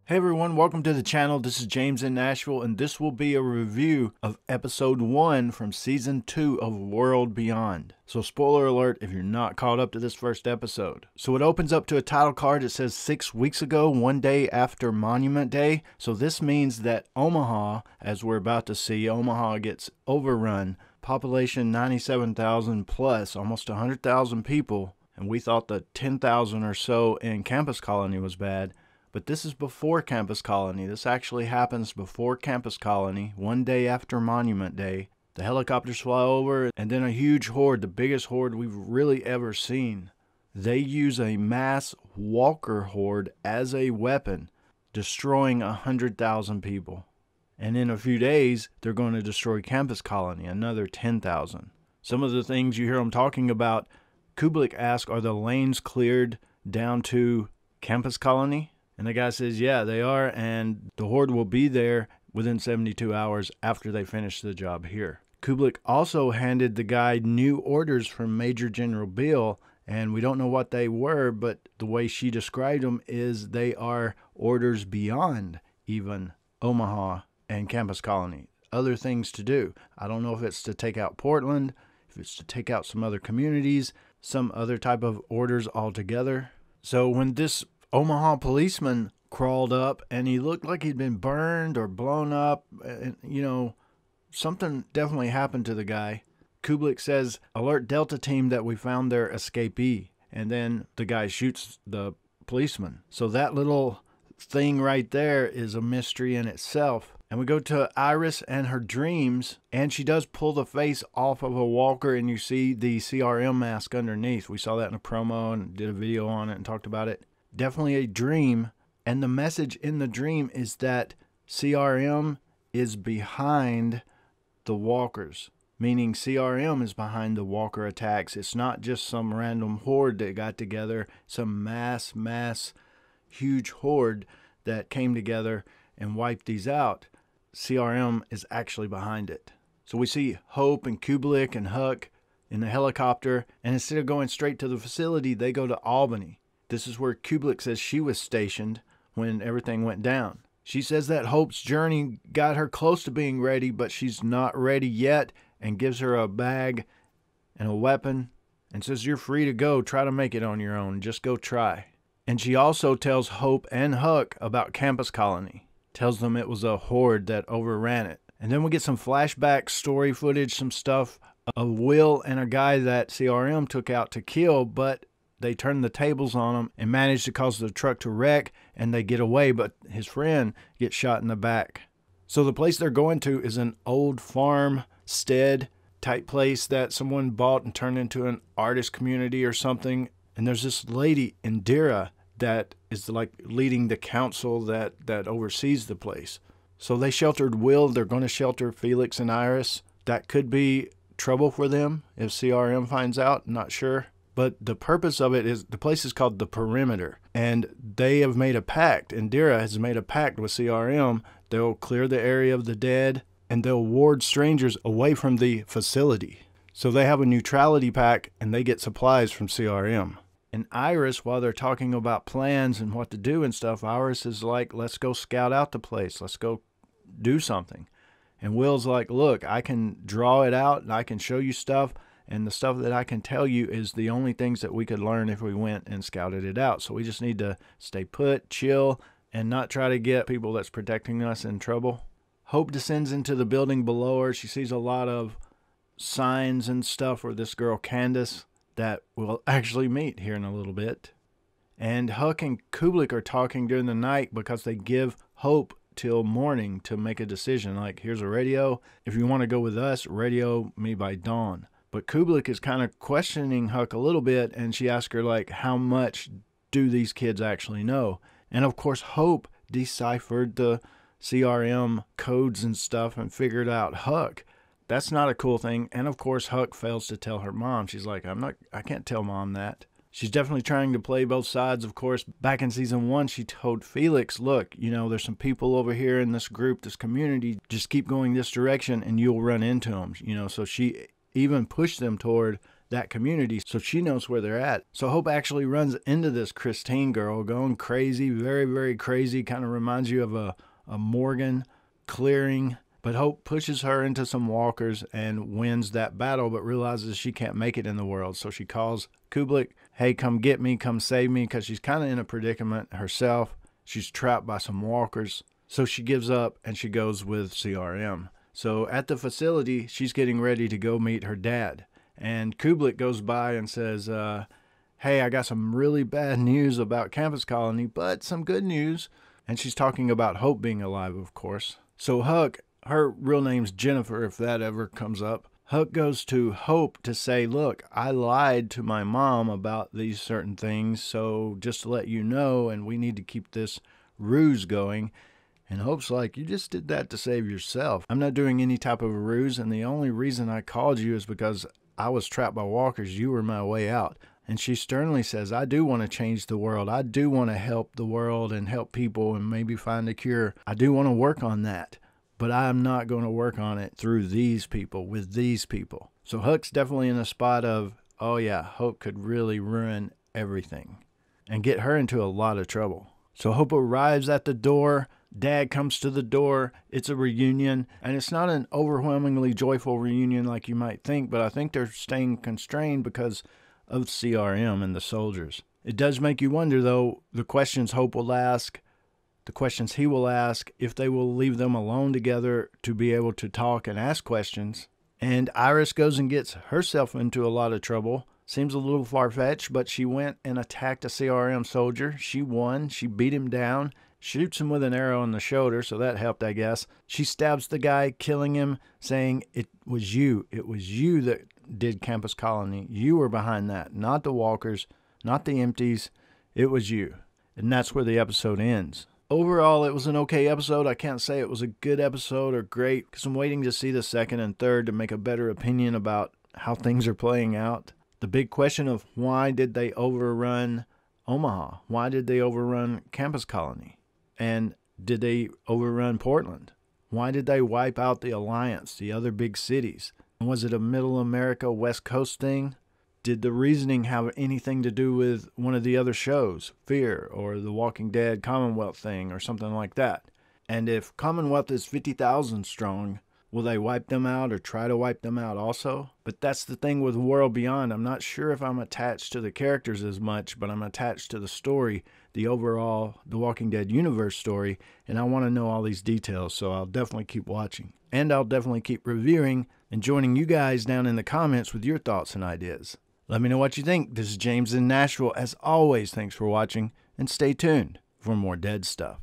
Hey everyone, welcome to the channel. This is James in Nashville, and this will be a review of episode 1 from season 2 of World Beyond. So spoiler alert if you're not caught up to this first episode. So it opens up to a title card that says 6 weeks ago, one day after Monument Day. So this means that Omaha, as we're about to see, Omaha gets overrun. Population 97,000 plus, almost 100,000 people. And we thought the 10,000 or so in Campus Colony was bad. But this is before Campus Colony. This actually happens before Campus Colony, one day after Monument Day. The helicopters fly over, and then a huge horde, the biggest horde we've really ever seen. They use a mass walker horde as a weapon, destroying 100,000 people. And in a few days, they're going to destroy Campus Colony, another 10,000. Some of the things you hear them talking about, Kubelik asks, are the lanes cleared down to Campus Colony? And the guy says, yeah, they are, and the horde will be there within 72 hours after they finish the job here. Kubelik also handed the guy new orders from Major General Bill, and we don't know what they were, but the way she described them is they are orders beyond even Omaha and Campus Colony. Other things to do. I don't know if it's to take out Portland, if it's to take out some other communities, some other type of orders altogether. So when this Omaha policeman crawled up and he looked like he'd been burned or blown up. And, something definitely happened to the guy. Kubelik says, alert Delta team that we found their escapee. And then the guy shoots the policeman. So that little thing right there is a mystery in itself. And we go to Iris and her dreams, and she does pull the face off of a walker, and you see the CRM mask underneath. We saw that in a promo and did a video on it and talked about it. Definitely a dream, and the message in the dream is that CRM is behind the walkers, meaning CRM is behind the walker attacks. It's not just some random horde that got together, some mass, huge horde that came together and wiped these out. CRM is actually behind it. So we see Hope and Kubelik and Huck in the helicopter, and instead of going straight to the facility, they go to Albany. This is where Kubelik says she was stationed when everything went down. She says that Hope's journey got her close to being ready, but she's not ready yet, and gives her a bag and a weapon and says, you're free to go. Try to make it on your own. Just go try. And she also tells Hope and Huck about Campus Colony. Tells them it was a horde that overran it. And then we get some flashback story footage, some stuff of Will and a guy that CRM took out to kill, but they turn the tables on him and manage to cause the truck to wreck, and they get away, but his friend gets shot in the back. So the place they're going to is an old farmstead type place that someone bought and turned into an artist community or something. And there's this lady, Indira, that is like leading the council that oversees the place. So they sheltered Will. They're going to shelter Felix and Iris. That could be trouble for them if CRM finds out. Not sure. But the purpose of it is the place is called the Perimeter, and they have made a pact. Indira has made a pact with CRM. They'll clear the area of the dead, and they'll ward strangers away from the facility. So they have a neutrality pact, and they get supplies from CRM. And Iris, while they're talking about plans and what to do and stuff, Iris is like, let's go scout out the place. Let's go do something. And Will's like, look, I can draw it out, and I can show you stuff. And the stuff that I can tell you is the only things that we could learn if we went and scouted it out. So we just need to stay put, chill, and not try to get people that's protecting us in trouble. Hope descends into the building below her. She sees a lot of signs and stuff for this girl, Candace, that we'll actually meet here in a little bit. And Huck and Kubelik are talking during the night because they give Hope till morning to make a decision. Like, here's a radio. If you want to go with us, radio me by dawn. But Kubelik is kind of questioning Huck a little bit, and she asks her, like, how much do these kids actually know? And, of course, Hope deciphered the CRM codes and stuff and figured out Huck. That's not a cool thing. And, of course, Huck fails to tell her mom. She's like, I can't tell mom that. She's definitely trying to play both sides. Of course, back in season 1, she told Felix, look, there's some people over here in this group, this community. Just keep going this direction, and you'll run into them. So she even pushed them toward that community, so she knows where they're at. So Hope actually runs into this Christine girl going crazy, very, very crazy. Kind of reminds you of a Morgan clearing. But Hope pushes her into some walkers and wins that battle, but realizes she can't make it in the world. So she calls Kubelik, hey, come get me, come save me, because she's kind of in a predicament herself. She's trapped by some walkers. So she gives up and she goes with CRM. So at the facility, she's getting ready to go meet her dad. And Kubelik goes by and says, hey, I got some really bad news about Campus Colony, but some good news. And she's talking about Hope being alive, of course. So Huck, her real name's Jennifer, if that ever comes up. Huck goes to Hope to say, look, I lied to my mom about these certain things, so just to let you know, and we need to keep this ruse going. And Hope's like, you just did that to save yourself. I'm not doing any type of a ruse, and the only reason I called you is because I was trapped by walkers. You were my way out. And she sternly says, I do want to change the world. I do want to help the world and help people and maybe find a cure. I do want to work on that. But I'm not going to work on it through these people, with these people. So Huck's definitely in a spot of, oh yeah, Hope could really ruin everything and get her into a lot of trouble. So Hope arrives at the door. Dad comes to the door. It's a reunion, and it's not an overwhelmingly joyful reunion like you might think, but I think they're staying constrained because of CRM and the soldiers. It does make you wonder, though, the questions Hope will ask, the questions he will ask, if they will leave them alone together to be able to talk and ask questions. And Iris goes and gets herself into a lot of trouble. Seems a little far-fetched, but she went and attacked a CRM soldier. She won. She beat him down, shoots him with an arrow in the shoulder, so that helped, I guess. She stabs the guy, killing him, saying, it was you. It was you that did Campus Colony. You were behind that, not the walkers, not the empties. It was you. And that's where the episode ends. Overall, it was an okay episode. I can't say it was a good episode or great, because I'm waiting to see the second and third to make a better opinion about how things are playing out. The big question of why did they overrun Omaha? Why did they overrun Campus Colony? And did they overrun Portland? Why did they wipe out the Alliance, the other big cities? Was it a Middle America, West Coast thing? Did the reasoning have anything to do with one of the other shows, Fear, or the Walking Dead Commonwealth thing, or something like that? And if Commonwealth is 50,000 strong, will they wipe them out or try to wipe them out also? But that's the thing with World Beyond. I'm not sure if I'm attached to the characters as much, but I'm attached to the story, the overall The Walking Dead universe story, and I want to know all these details, so I'll definitely keep watching. And I'll definitely keep reviewing and joining you guys down in the comments with your thoughts and ideas. Let me know what you think. This is James in Nashville. As always, thanks for watching, and stay tuned for more dead stuff.